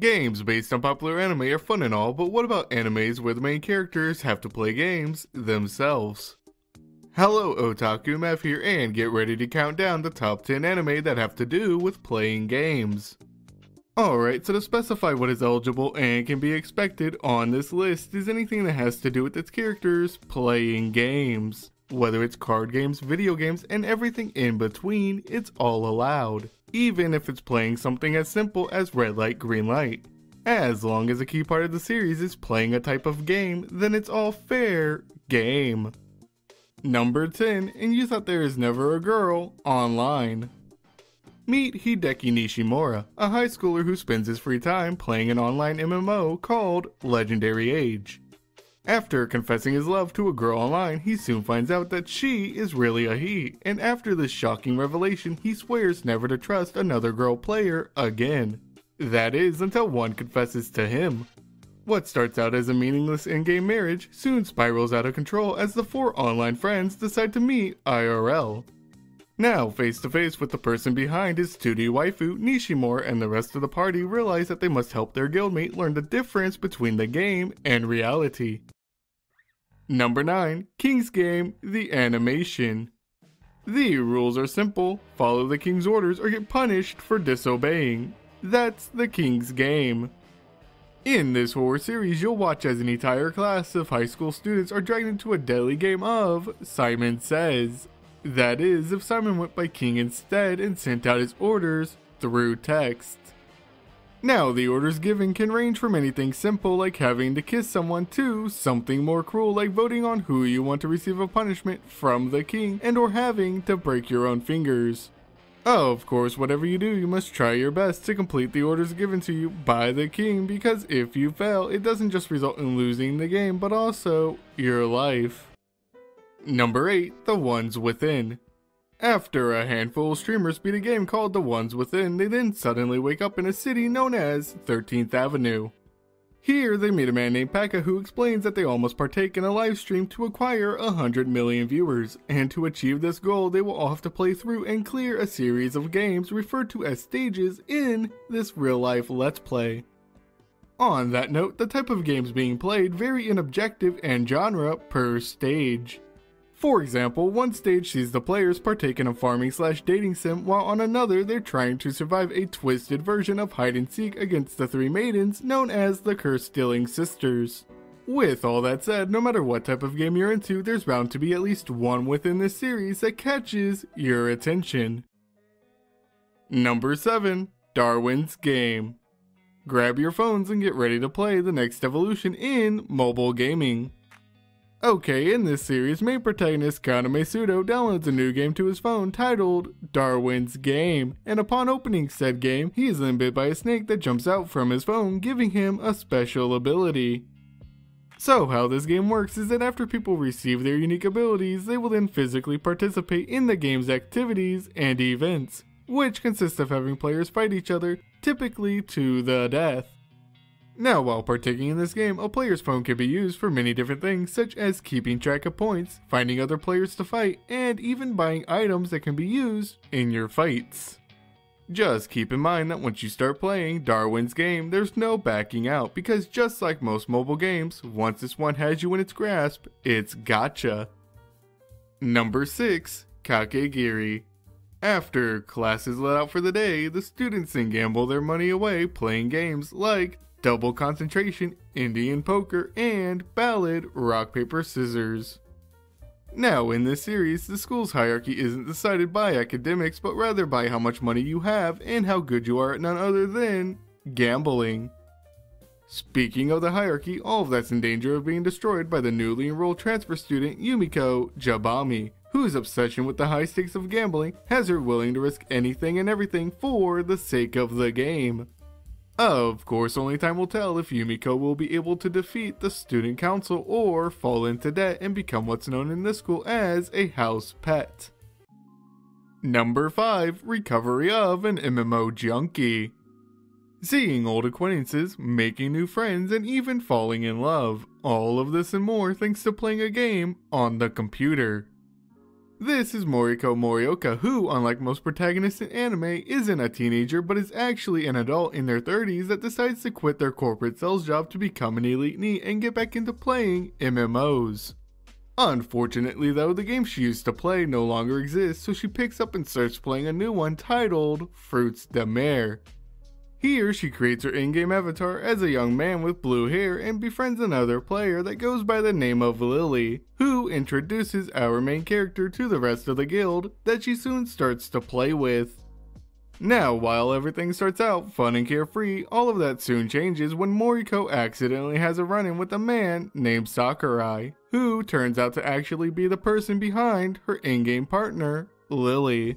Games based on popular anime are fun and all, but what about animes where the main characters have to play games themselves? Hello Otaku, Mev here, and get ready to count down the top 10 anime that have to do with playing games. Alright, so to specify what is eligible and can be expected on this list is anything that has to do with its characters playing games. Whether it's card games, video games, and everything in between, it's all allowed. Even if it's playing something as simple as red light, green light. As long as a key part of the series is playing a type of game, then it's all fair game. Number 10, and you thought there is never a girl online. Meet Hideki Nishimura, a high schooler who spends his free time playing an online MMO called Legendary Age. After confessing his love to a girl online, he soon finds out that she is really a he, and after this shocking revelation, he swears never to trust another girl player again. That is, until one confesses to him. What starts out as a meaningless in-game marriage soon spirals out of control as the four online friends decide to meet IRL. Now, face to face with the person behind his 2D waifu, Nishimura and the rest of the party realize that they must help their guildmate learn the difference between the game and reality. Number 9. King's Game: The Animation. The rules are simple: follow the king's orders or get punished for disobeying. That's the King's Game. In this horror series, you'll watch as an entire class of high school students are dragged into a deadly game of Simon Says. That is, if Simon went by King instead and sent out his orders through text. Now, the orders given can range from anything simple like having to kiss someone to something more cruel like voting on who you want to receive a punishment from the king and or having to break your own fingers. Of course, whatever you do, you must try your best to complete the orders given to you by the king, because if you fail, it doesn't just result in losing the game, but also your life. Number 8. The Ones Within. After a handful of streamers beat a game called The Ones Within, they then suddenly wake up in a city known as 13th Avenue. Here, they meet a man named Pekka who explains that they all must partake in a live stream to acquire 100 million viewers, and to achieve this goal, they will all have to play through and clear a series of games referred to as stages in this real-life Let's Play. On that note, the type of games being played vary in objective and genre per stage. For example, one stage sees the players partake in a farming/dating sim, while on another they're trying to survive a twisted version of hide and seek against the three maidens known as the Curse-Stealing Sisters. With all that said, no matter what type of game you're into, there's bound to be at least one within this series that catches your attention. Number 7. Darwin's Game. Grab your phones and get ready to play the next evolution in mobile gaming. Okay, in this series, main protagonist Kaname Sudo downloads a new game to his phone titled Darwin's Game, and upon opening said game, he is then bit by a snake that jumps out from his phone, giving him a special ability. So how this game works is that after people receive their unique abilities, they will then physically participate in the game's activities and events, which consist of having players fight each other, typically to the death. Now, while partaking in this game, a player's phone can be used for many different things, such as keeping track of points, finding other players to fight, and even buying items that can be used in your fights. Just keep in mind that once you start playing Darwin's Game, there's no backing out, because just like most mobile games, once this one has you in its grasp, it's gotcha. Number 6. Kakegiri. After class is let out for the day, the students then gamble their money away playing games like Double Concentration, Indian Poker, and Ballad, Rock, Paper, Scissors. Now, in this series, the school's hierarchy isn't decided by academics, but rather by how much money you have and how good you are at none other than gambling. Speaking of the hierarchy, all of that's in danger of being destroyed by the newly enrolled transfer student Yumiko Jabami, whose obsession with the high stakes of gambling has her willing to risk anything and everything for the sake of the game. Of course, only time will tell if Yumiko will be able to defeat the student council or fall into debt and become what's known in this school as a house pet. Number 5. Recovery of an MMO junkie. Seeing old acquaintances, making new friends, and even falling in love. All of this and more thanks to playing a game on the computer. This is Moriko Morioka, who, unlike most protagonists in anime, isn't a teenager but is actually an adult in their 30s that decides to quit their corporate sales job to become an elite NEET and get back into playing MMOs. Unfortunately though, the game she used to play no longer exists, so she picks up and starts playing a new one titled Fruits de Mer. Here, she creates her in-game avatar as a young man with blue hair and befriends another player that goes by the name of Lily, who introduces our main character to the rest of the guild that she soon starts to play with. Now, while everything starts out fun and carefree, all of that soon changes when Moriko accidentally has a run-in with a man named Sakurai, who turns out to actually be the person behind her in-game partner, Lily.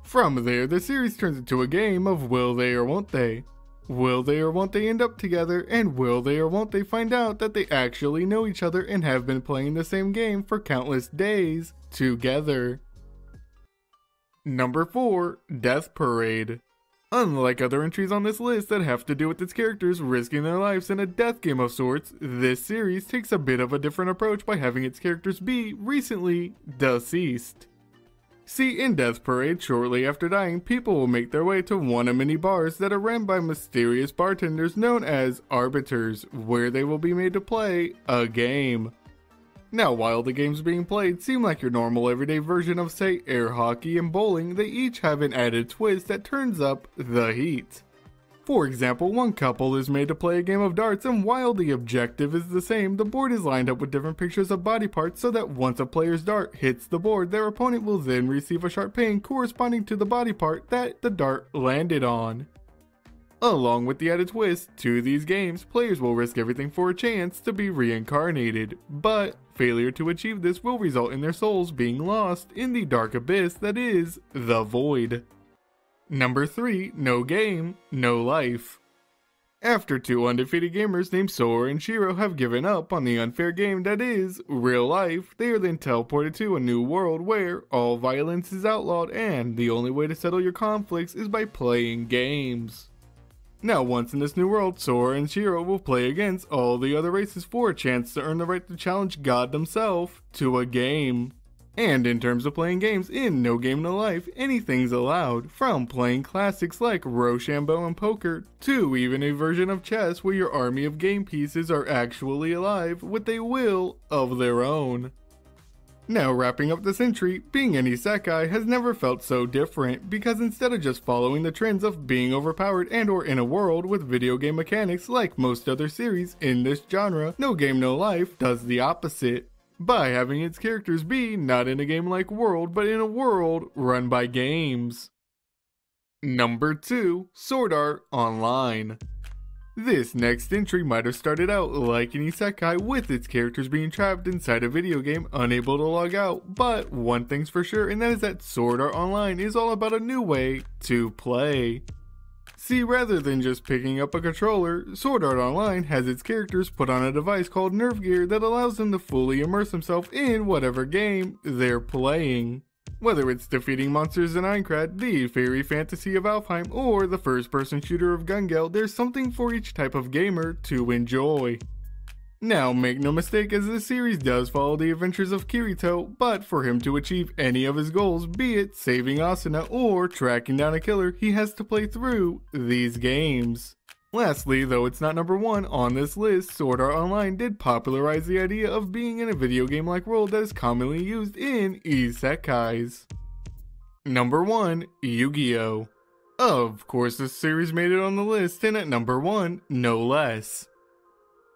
From there, the series turns into a game of will they or won't they? Will they or won't they end up together, and will they or won't they find out that they actually know each other and have been playing the same game for countless days together? Number 4. Death Parade. Unlike other entries on this list that have to do with its characters risking their lives in a death game of sorts, this series takes a bit of a different approach by having its characters be recently deceased. See, in Death Parade, shortly after dying, people will make their way to one of many bars that are ran by mysterious bartenders known as arbiters, where they will be made to play a game. Now, while the games being played seem like your normal everyday version of, say, air hockey and bowling, they each have an added twist that turns up the heat. For example, one couple is made to play a game of darts, and while the objective is the same, the board is lined up with different pictures of body parts so that once a player's dart hits the board, their opponent will then receive a sharp pain corresponding to the body part that the dart landed on. Along with the added twist to these games, players will risk everything for a chance to be reincarnated, but failure to achieve this will result in their souls being lost in the dark abyss that is the Void. Number 3. No Game, No Life. After two undefeated gamers named Sora and Shiro have given up on the unfair game that is real life, they are then teleported to a new world where all violence is outlawed and the only way to settle your conflicts is by playing games. Now, once in this new world, Sora and Shiro will play against all the other races for a chance to earn the right to challenge God himself to a game. And in terms of playing games in No Game No Life, anything's allowed, from playing classics like Rochambeau and poker, to even a version of chess where your army of game pieces are actually alive with a will of their own. Now, wrapping up this entry, being an isekai has never felt so different, because instead of just following the trends of being overpowered and or in a world with video game mechanics like most other series in this genre, No Game No Life does the opposite, by having its characters be not in a game-like world, but in a world run by games. Number 2. Sword Art Online. This next entry might have started out like an isekai with its characters being trapped inside a video game unable to log out, but one thing's for sure, and that is that Sword Art Online is all about a new way to play. See, rather than just picking up a controller, Sword Art Online has its characters put on a device called Nerve Gear that allows them to fully immerse themselves in whatever game they're playing. Whether it's defeating monsters in Aincrad, the fairy fantasy of Alfheim, or the first-person shooter of Gun Gale, there's something for each type of gamer to enjoy. Now, make no mistake, as this series does follow the adventures of Kirito, but for him to achieve any of his goals, be it saving Asuna or tracking down a killer, he has to play through these games. Lastly, though it's not number 1 on this list, Sword Art Online did popularize the idea of being in a video game-like world that is commonly used in isekais. Number 1. Yu-Gi-Oh! Of course, this series made it on the list, and at number 1, no less.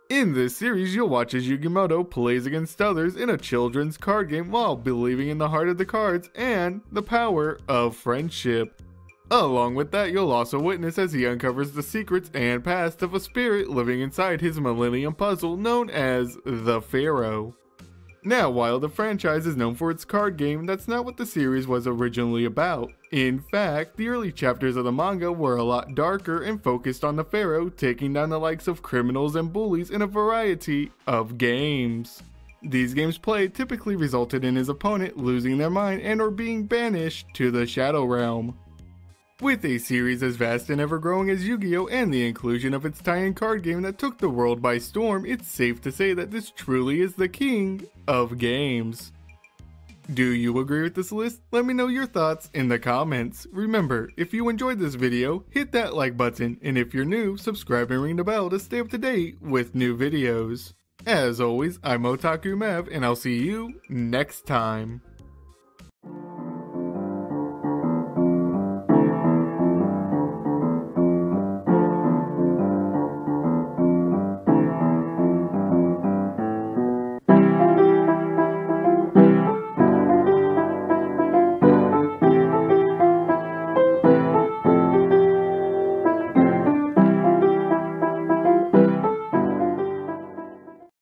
In this series, you'll watch as Yugimoto plays against others in a children's card game while believing in the heart of the cards and the power of friendship. Along with that, you'll also witness as he uncovers the secrets and past of a spirit living inside his Millennium Puzzle known as the Pharaoh. Now, while the franchise is known for its card game, that's not what the series was originally about. In fact, the early chapters of the manga were a lot darker and focused on the Pharaoh taking down the likes of criminals and bullies in a variety of games. These games played typically resulted in his opponent losing their mind and or being banished to the Shadow Realm. With a series as vast and ever-growing as Yu-Gi-Oh! And the inclusion of its tie-in card game that took the world by storm, it's safe to say that this truly is the king of games. Do you agree with this list? Let me know your thoughts in the comments. Remember, if you enjoyed this video, hit that like button, and if you're new, subscribe and ring the bell to stay up to date with new videos. As always, I'm Otaku Mav, and I'll see you next time.